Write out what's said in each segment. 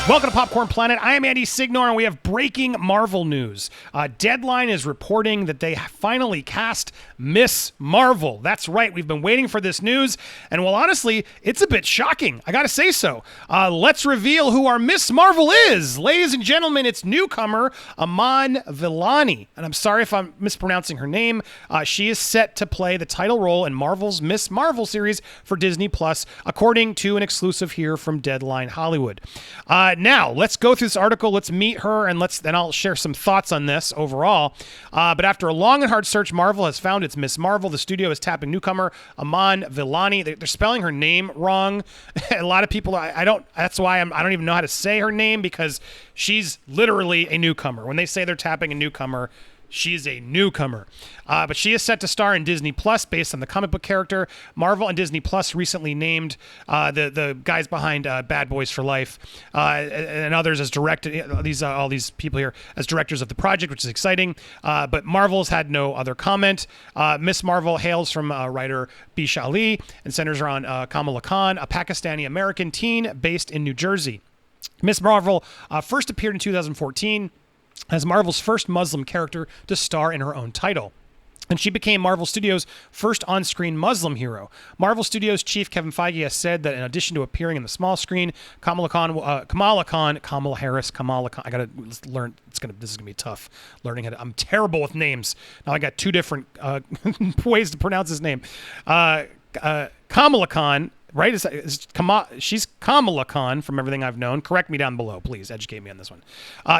Welcome to Popcorn Planet. I am Andy Signor, and we have breaking Marvel news. Deadline is reporting that they finally cast Miss Marvel. That's right. We've been waiting for this news, and well, honestly, it's a bit shocking. I gotta say so. Let's reveal who our Miss Marvel is. Ladies and gentlemen, it's newcomer Iman Vellani, and I'm sorry if I'm mispronouncing her name. She is set to play the title role in Marvel's Miss Marvel series for Disney Plus, according to an exclusive here from Deadline Hollywood. Now, let's go through this article. Let's meet her, and then I'll share some thoughts on this overall. But after a long and hard search, Marvel has found its Miss Marvel. The studio is tapping newcomer Iman Vellani. They're spelling her name wrong. A lot of people, that's why I don't even know how to say her name, because she's literally a newcomer. When they say they're tapping a newcomer, she's a newcomer. But she is set to star in Disney Plus based on the comic book character. Marvel and Disney Plus recently named the guys behind Bad Boys for Life and others as all these people here as directors of the project, which is exciting. But Marvel's had no other comment. Miss Marvel hails from writer Bisha Ali and centers around Kamala Khan, a Pakistani-American teen based in New Jersey. Miss Marvel first appeared in 2014 as Marvel's first Muslim character to star in her own title. And she became Marvel Studios' first on-screen Muslim hero. Marvel Studios chief Kevin Feige has said that in addition to appearing in the small screen, Kamala Harris, I gotta learn. This is gonna be tough learning how to. I'm terrible with names. Now I got two different ways to pronounce his name. Kamala Khan. Right? She's Kamala Khan from everything I've known. Correct me down below, please. Educate me on this one.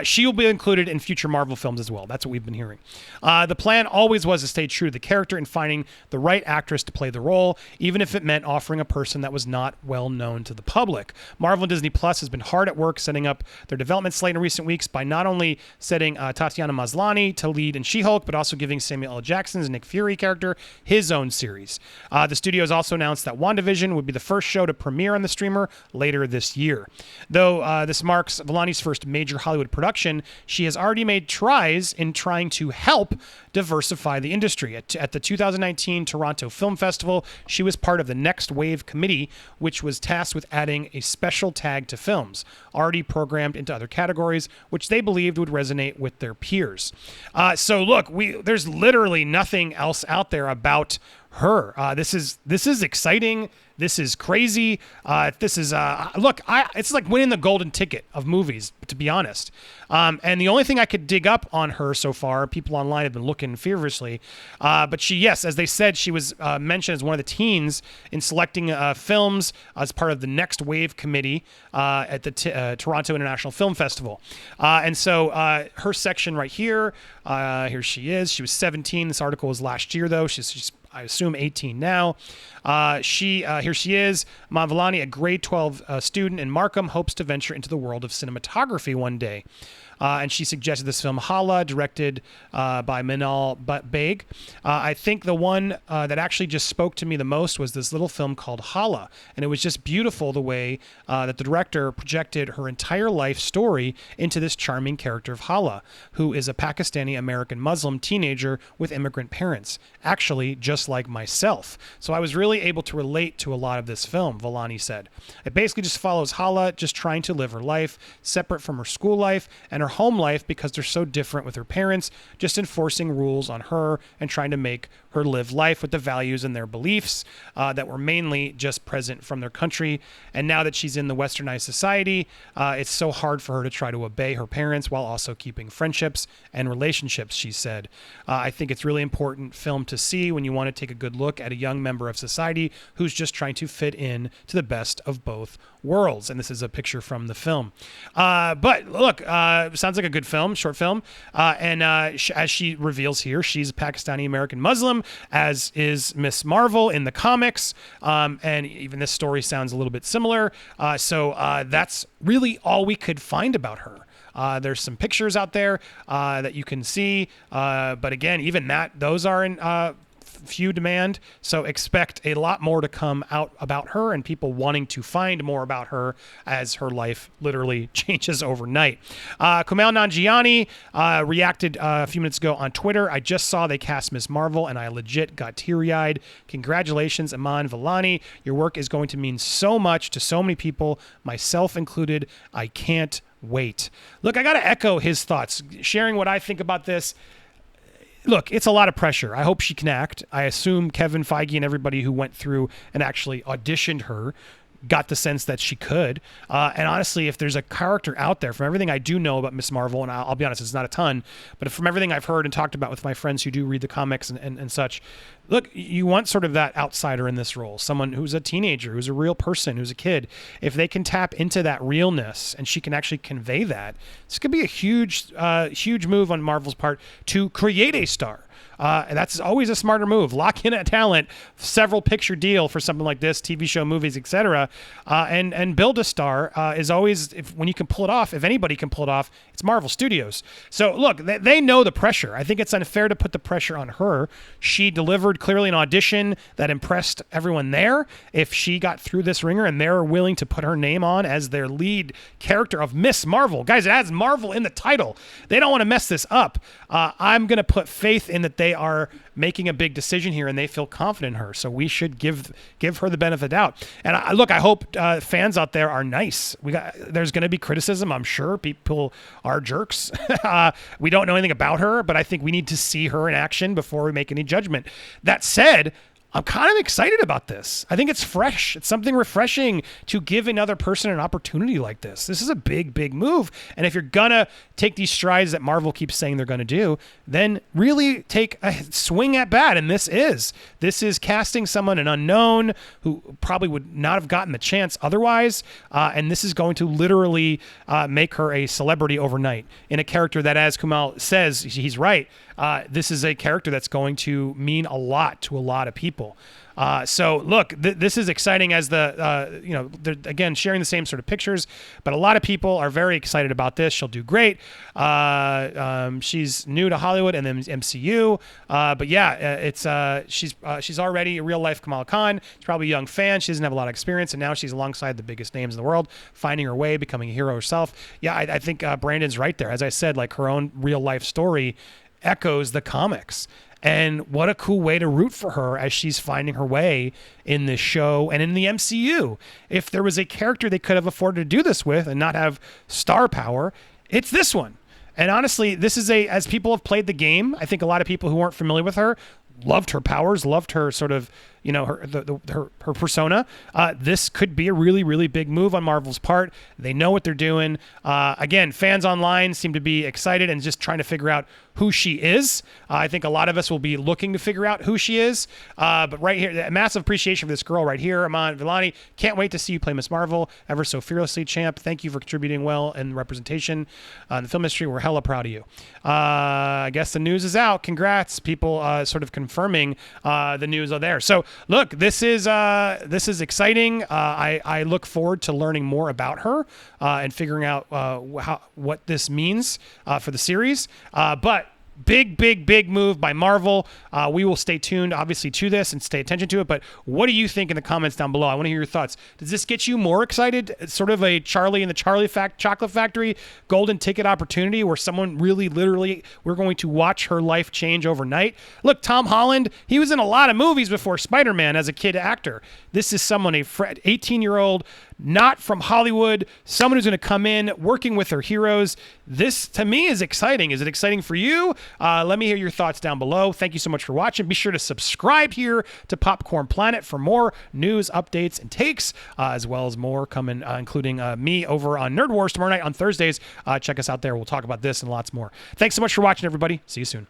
She will be included in future Marvel films as well. That's what we've been hearing. The plan always was to stay true to the character and finding the right actress to play the role, even if it meant offering a person that was not well known to the public. Marvel and Disney Plus has been hard at work setting up their development slate in recent weeks by not only setting Tatiana Maslany to lead in She-Hulk, but also giving Samuel L. Jackson's Nick Fury character his own series. The studio has also announced that WandaVision would be the first show to premiere on the streamer later this year. Though this marks Vellani's first major Hollywood production, she has already made tries in trying to help diversify the industry. At the 2019 Toronto Film Festival, she was part of the Next Wave Committee, which was tasked with adding a special tag to films, already programmed into other categories, which they believed would resonate with their peers. So look, there's literally nothing else out there about her. This is exciting. This is crazy. It's like winning the golden ticket of movies, to be honest. And the only thing I could dig up on her so far, people online have been looking feverishly, but as they said, she was mentioned as one of the teens in selecting films as part of the Next Wave Committee at the Toronto International Film Festival. And so her section right here, here she is. She was 17. This article was last year, though. She's I assume 18 now. Here she is. Iman Vellani, a grade 12 student in Markham, hopes to venture into the world of cinematography one day. And she suggested this film, Hala, directed by Minal Baig. I think the one that actually just spoke to me the most was this little film called Hala. And it was just beautiful the way that the director projected her entire life story into this charming character of Hala, who is a Pakistani-American Muslim teenager with immigrant parents, actually just like myself. So I was really able to relate to a lot of this film, Vellani said. It basically just follows Hala just trying to live her life, separate from her school life and her home life because they're so different with her parents, just enforcing rules on her and trying to make her live life with the values and their beliefs that were mainly just present from their country. And now that she's in the westernized society, it's so hard for her to try to obey her parents while also keeping friendships and relationships, she said. I think it's really important film to see when you want to take a good look at a young member of society who's just trying to fit in to the best of both worlds. And this is a picture from the film. But look, sounds like a good film, short film. As she reveals here, she's a Pakistani-American Muslim, as is Miss Marvel in the comics. And even this story sounds a little bit similar. So that's really all we could find about her. There's some pictures out there that you can see. But again, even those are in few demand, so expect a lot more to come out about her and people wanting to find more about her as her life literally changes overnight. Kumail Nanjiani reacted a few minutes ago on Twitter. I just saw they cast Ms. Marvel, and I legit got teary-eyed. Congratulations, Iman Vellani. Your work is going to mean so much to so many people, myself included. I can't wait. Look, I got to echo his thoughts, sharing what I think about this. Look, it's a lot of pressure. I hope she can act. I assume Kevin Feige and everybody who went through and actually auditioned her got the sense that she could. And honestly, if there's a character out there, from everything I do know about Miss Marvel, and I'll be honest, it's not a ton, but from everything I've heard and talked about with my friends who do read the comics and such, look, you want sort of that outsider in this role, someone who's a teenager, who's a real person, who's a kid. If they can tap into that realness and she can actually convey that, this could be a huge move on Marvel's part to create a star. And that's always a smarter move. Lock in a talent, several picture deal for something like this, TV show, movies, etc., and build a star is always, when you can pull it off, if anybody can pull it off, it's Marvel Studios. So look, they know the pressure. I think it's unfair to put the pressure on her. She delivered clearly an audition that impressed everyone there. If she got through this ringer and they're willing to put her name on as their lead character of Miss Marvel, guys, it has Marvel in the title. They don't want to mess this up. I'm going to put faith in that they are making a big decision here and they feel confident in her. So we should give her the benefit of the doubt. And I hope fans out there are nice. There's going to be criticism. I'm sure people are jerks. We don't know anything about her, but I think we need to see her in action before we make any judgment. That said, I'm kind of excited about this. I think it's fresh. It's something refreshing to give another person an opportunity like this. This is a big, big move. And if you're going to take these strides that Marvel keeps saying they're going to do, then really take a swing at bat. And this is casting someone, an unknown, who probably would not have gotten the chance otherwise. And this is going to literally make her a celebrity overnight in a character that, as Kumail says, he's right. This is a character that's going to mean a lot to a lot of people. So look, this is exciting as they're again sharing the same sort of pictures, but a lot of people are very excited about this. She'll do great. She's new to Hollywood and then MCU. But yeah, she's already a real life Kamala Khan. She's probably a young fan. She doesn't have a lot of experience, and now she's alongside the biggest names in the world, finding her way, becoming a hero herself. Yeah, I think Brandon's right there. As I said, like her own real life story echoes the comics. And what a cool way to root for her as she's finding her way in this show and in the MCU. If there was a character they could have afforded to do this with and not have star power, it's this one. And honestly, this is as people have played the game, I think a lot of people who weren't familiar with her loved her powers, loved her sort of, her persona. This could be a really, really big move on Marvel's part. They know what they're doing. Again, fans online seem to be excited and just trying to figure out who she is. I think a lot of us will be looking to figure out who she is. But right here, massive appreciation for this girl right here, Iman Vellani. Can't wait to see you play Miss Marvel ever so fearlessly, champ. Thank you for contributing well in representation in the film industry. We're hella proud of you. I guess the news is out. Congrats, people sort of confirming the news are there. So look, this is exciting. I look forward to learning more about her and figuring out what this means for the series. But big move by Marvel. We will stay tuned, obviously, to this and stay attention to it. But what do you think in the comments down below? I want to hear your thoughts. Does this get you more excited? It's sort of a Charlie and the Chocolate Factory golden ticket opportunity where someone really, literally, we're going to watch her life change overnight. Look, Tom Holland, he was in a lot of movies before Spider-Man as a kid actor. This is someone, a 18-year-old, not from Hollywood, someone who's going to come in, working with her heroes. This, to me, is exciting. Is it exciting for you? Let me hear your thoughts down below. Thank you so much for watching. Be sure to subscribe here to Popcorn Planet for more news, updates, and takes, as well as more coming, including me over on Nerd Wars tomorrow night on Thursdays. Check us out there. We'll talk about this and lots more. Thanks so much for watching, everybody. See you soon.